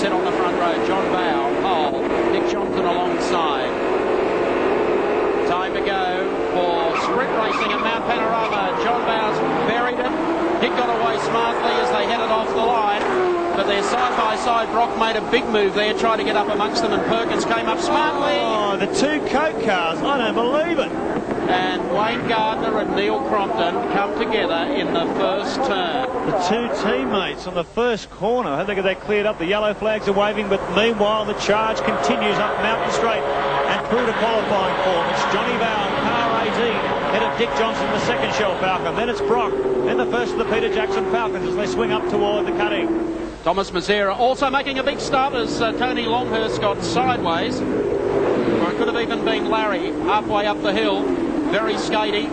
set on the front row. John Bowe, pole. Dick Johnson alongside. Time to go for sprint racing at Mount Panorama. John Bowe's buried it. Dick got away smartly as they headed off the line. But they're side by side. Brock made a big move there, tried to get up amongst them, and Perkins came up smartly. Oh, the two Coke cars. I don't believe it. And Wayne Gardner and Neil Crompton come together in the first turn. The two teammates on the first corner. I think they cleared up. The yellow flags are waving, but meanwhile the charge continues up Mountain Straight and through to qualifying form. It's Johnny Bowe, car 18, head of Dick Johnson, the second Shell Falcon. Then it's Brock, then the first of the Peter Jackson Falcons as they swing up toward the cutting. Thomas Mazera also making a big start as Tony Longhurst got sideways. Or it could have even been Larry halfway up the hill. Very skatey.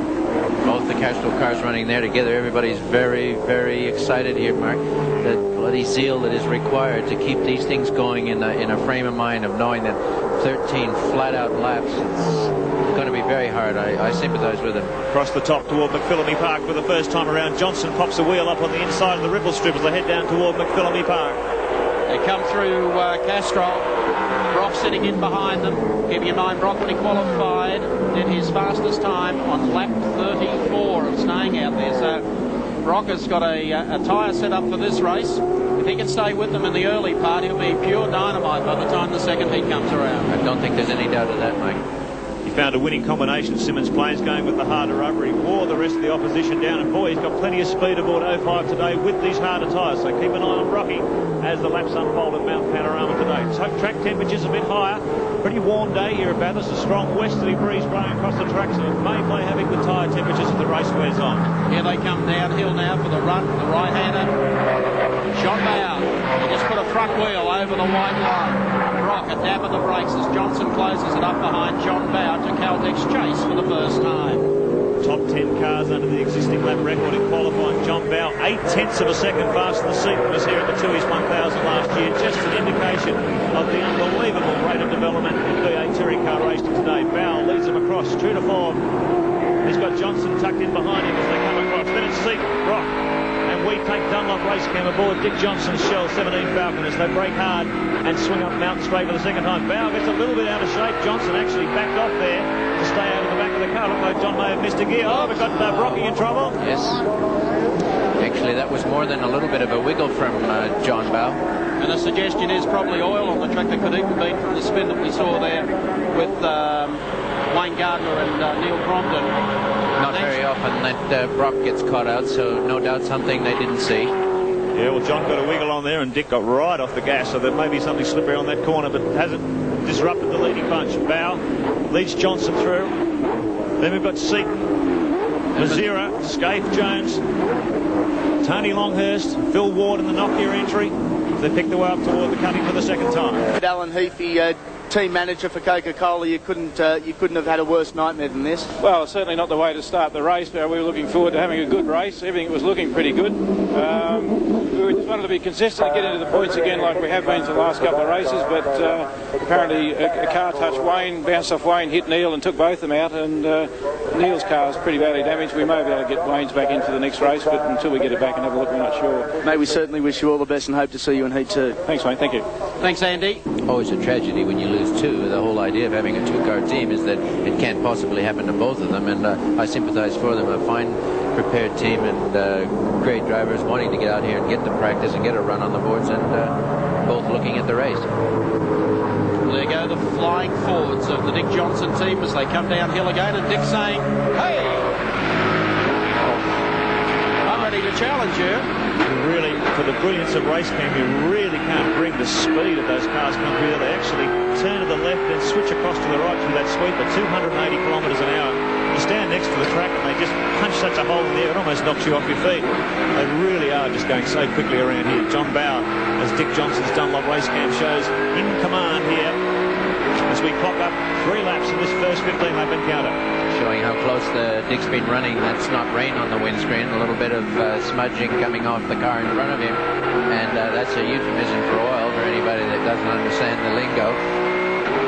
Both the Castrol cars running there together. Everybody's very, very excited here, Mark. The bloody zeal that is required to keep these things going in a frame of mind of knowing that 13 flat-out laps, it's going to be very hard. I sympathise with them. Across the top toward McPhillamy Park for the first time around. Johnson pops a wheel up on the inside of the ripple strip as they head down toward McPhillamy Park. They come through Castrol. Brock sitting in behind them. Keep in mind, Brock, when he qualified, did his fastest time on lap 34 of staying out there. So Brock has got a tyre set up for this race. If he can stay with them in the early part, he'll be pure dynamite by the time the second heat comes around. I don't think there's any doubt of that, Mike. He found a winning combination. Simmons Plains going with the harder rubber. He wore the rest of the opposition down, and boy, he's got plenty of speed aboard 05 today with these harder tyres. So keep an eye on Brocky as the laps unfold at Mount Panorama today. So track temperatures a bit higher. Pretty warm day here at Bathurst. A strong westerly breeze blowing across the track, so it may play havoc with tyre temperatures as the race wears on. Here they come downhill now for the run. The right-hander, John Bowe. He just put a front wheel over the white line. Brock a dab of the brakes as Johnson closes it up behind John Bowe to Caltech's chase for the first time. Top 10 cars under the existing lap record in qualifying. John Bowe 0.8 of a second faster than Seaton was here at the 2 East 1000 last year. Just an indication of the unbelievable rate of development in V8 touring car racing today. Bowe leads them across, true to form. He's got Johnson tucked in behind him as they come across. Then it's Seaton, Brock. And we take Dunlop Race Cam aboard Dick Johnson's Shell 17 Falcon as they brake hard and swing up Mountain Straight for the second time. Bowe gets a little bit out of shape. Johnson actually backed off there to stay out of the back of the car. Looked like John may have missed a gear. Oh, we've got Brocky in trouble. Yes. Actually, that was more than a little bit of a wiggle from John Bowe. And the suggestion is probably oil on the track that could even be from the spin that we saw there with Wayne Gardner and Neil Crompton. Not very often that Brock gets caught out, so no doubt something they didn't see. Yeah, well, John got a wiggle on there and Dick got right off the gas, so there may be something slippery on that corner, but hasn't disrupted the leading bunch. Bowe leads Johnson through. Then we've got Seaton, Mazera, Skaife, Jones, Tony Longhurst, Phil Ward in the Nokia entry. They pick their way up toward the cutting for the second time. Alan Heafy, team manager for Coca-Cola, you couldn't have had a worse nightmare than this. Well, certainly not the way to start the race. We were looking forward to having a good race. Everything was looking pretty good. We just wanted to be consistent and get into the points again like we have been for the last couple of races, but apparently a car touched Wayne, bounced off Wayne, hit Neil and took both of them out, and Neil's car is pretty badly damaged. We may be able to get Wayne's back in for the next race, but until we get it back and have a look, we're not sure. Mate, we certainly wish you all the best and hope to see you in Heat 2. Thanks, mate. Thank you. Thanks, Andy. Always a tragedy when you lose two. The whole idea of having a two-car team is that it can't possibly happen to both of them, and I sympathise for them. A fine prepared team and great drivers wanting to get out here and get the practice and get a run on the boards, and both looking at the race. Well, there go the flying forwards of the Dick Johnson team as they come downhill again, and Dick saying, hey, I'm ready to challenge you. Really, for the brilliance of race cam, you really can't bring the speed of those cars come through. They actually turn to the left and switch across to the right through that sweep at 280 kilometres an hour. You stand next to the track and they just punch such a hole in there, it almost knocks you off your feet. They really are just going so quickly around here. John Bowe, as Dick Johnson's Dunlop Race Cam shows, in command here as we clock up 3 laps in this first 15-lap encounter. Showing how close Dick's been running. That's not rain on the windscreen. A little bit of smudging coming off the car in front of him. And that's a euphemism for oil for anybody that doesn't understand the lingo.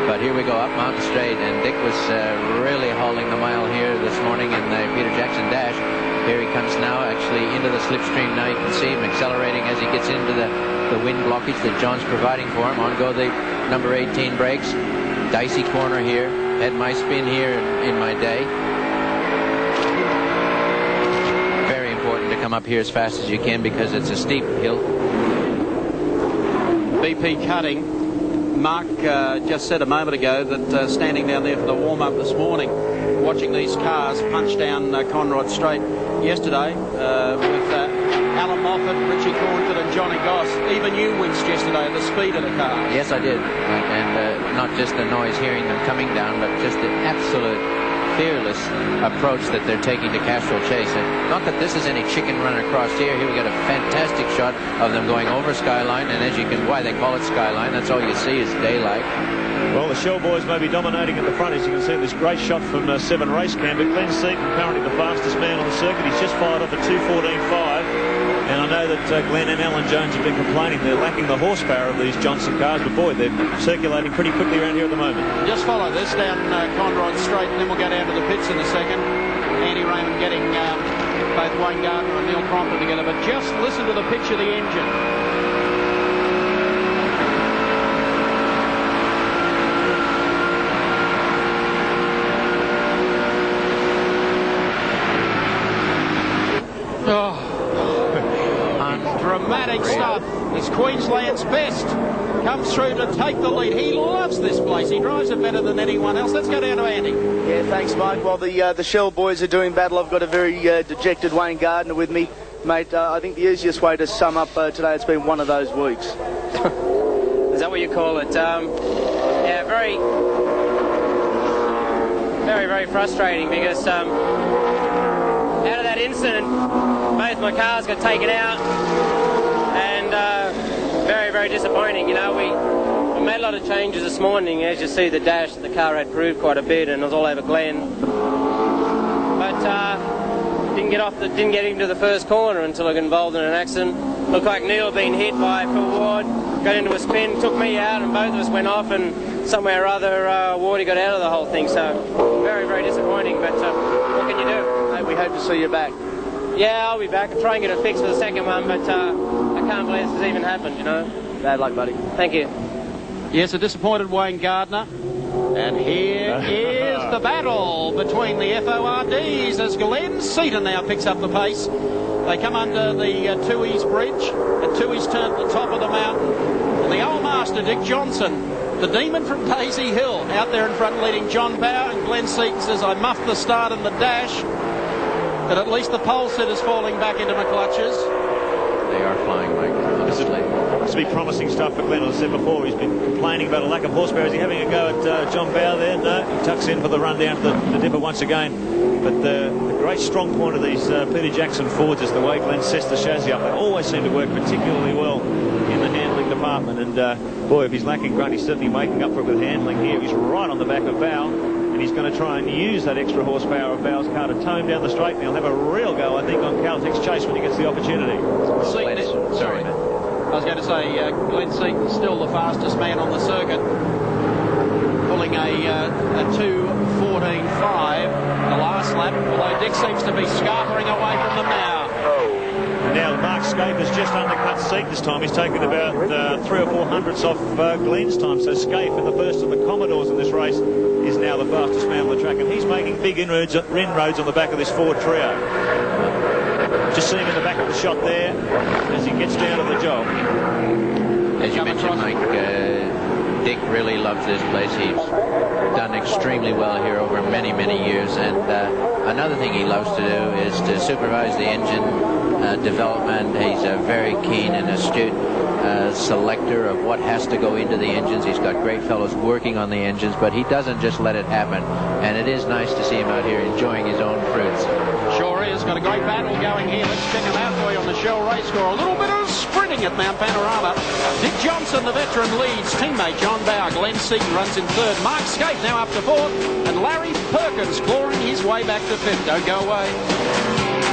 But here we go up Mountain Straight, and Dick was really hauling the mile here this morning in the Peter Jackson Dash. Here he comes now, actually into the slipstream. Now you can see him accelerating as he gets into the the wind blockage that John's providing for him. On go the number 18 brakes. Dicey corner here. Had my spin here in my day. Very important to come up here as fast as you can because it's a steep hill. BP cutting. Mark just said a moment ago that standing down there for the warm-up this morning, watching these cars punch down Conrod Straight yesterday with Alan Moffat, Richie Cornford and Johnny Goss. Even you winced yesterday at the speed of the car. Yes, I did. And not just the noise hearing them coming down, but just the absolute fearless approach that they're taking to Castrol Chase. And not that this is any chicken run across here. Here we got a fantastic shot of them going over Skyline, and as you can, why they call it Skyline, that's all you see is daylight. Well, the Shell boys may be dominating at the front, as you can see this great shot from 7 race cam, but Glenn Seaton, currently the fastest man on the circuit. He's just fired off a 2:14.5. And I know that Glenn and Alan Jones have been complaining they're lacking the horsepower of these Johnson cars, but boy, they're circulating pretty quickly around here at the moment. Just follow this down Conrod Straight, and then we'll go down to the pits in a second. Andy Raymond getting both Wayne Gardner and Neil Crompton together, but just listen to the pitch of the engine. Oh, dramatic stuff. It's Queensland's best. Comes through to take the lead. He loves this place. He drives it better than anyone else. Let's go down to Andy. Yeah, thanks, Mike. While the Shell boys are doing battle, I've got a very dejected Wayne Gardner with me. Mate, I think the easiest way to sum up today, it's been one of those weeks. Is that what you call it? Yeah, very, very frustrating because out of that incident, both my cars got taken out, and very disappointing. You know, we made a lot of changes this morning. As you see, the dash, the car had improved quite a bit, and it was all over Glenn. But didn't get into the first corner until I got involved in an accident. Looked like Neil had been hit by Phil Ward, got into a spin, took me out, and both of us went off, and somewhere or other Wardy got out of the whole thing. So very disappointing. But what can you do? Mate, we hope to see you back. Yeah, I'll be back. I'll try and get it fixed for the second one, but I can't believe this has even happened, you know. Bad luck, buddy. Thank you. Yes, a disappointed Wayne Gardner. And here is the battle between the FORDs as Glenn Seaton now picks up the pace. They come under the Tooheys Bridge. At Tooheys turn to the top of the mountain. And the old master, Dick Johnson, the demon from Daisy Hill, out there in front leading John Bowe. And Glenn Seaton says, I muffed the start and the dash. But at least the pole setter's falling back into my clutches. They are flying, Mike, honestly. Must be promising stuff for Glenn. As I said before, he's been complaining about a lack of horsepower. Is he having a go at John Bowe there? No, he tucks in for the run down to the dipper once again. But the great strong point of these Peter Jackson Fords is the way Glenn sets the chassis up. They always seem to work particularly well in the handling department. And boy, if he's lacking grunt, he's certainly making up for it with handling here. He's right on the back of Bowe. And he's going to try and use that extra horsepower of Bowe's car to tow him down the straight. And he'll have a real go, I think, on Caltech's Chase when he gets the opportunity. Sorry. I was going to say, Glenn Seaton's still the fastest man on the circuit, pulling a 2:14.5 the last lap, although Dick seems to be scarpering away from them now. And now Mark Skaife has just undercut Seaton this time. He's taken about 3 or 4 hundredths off Glenn's time. So Skaife, in the first of the Commodores in this race, is now the fastest man on the track, and he's making big inroads on the back of this Ford trio. Just see him in the back of the shot there as he gets down to the job. As you mentioned, Mike, Dick really loves this place. He's done extremely well here over many years, and another thing he loves to do is to supervise the engine development. He's a very keen and astute selector of what has to go into the engines. He's got great fellows working on the engines, but he doesn't just let it happen, and it is nice to see him out here enjoying his own fruits. Sure is. Got a great battle going here. Let's check him out for you on the Shell race score. A little bit of sprinting at Mount Panorama. Dick Johnson, the veteran, leads. Teammate John Bowe. Glenn Seaton runs in third. Mark Skaife now up to fourth. And Larry Perkins clawing his way back to fifth. Don't go away.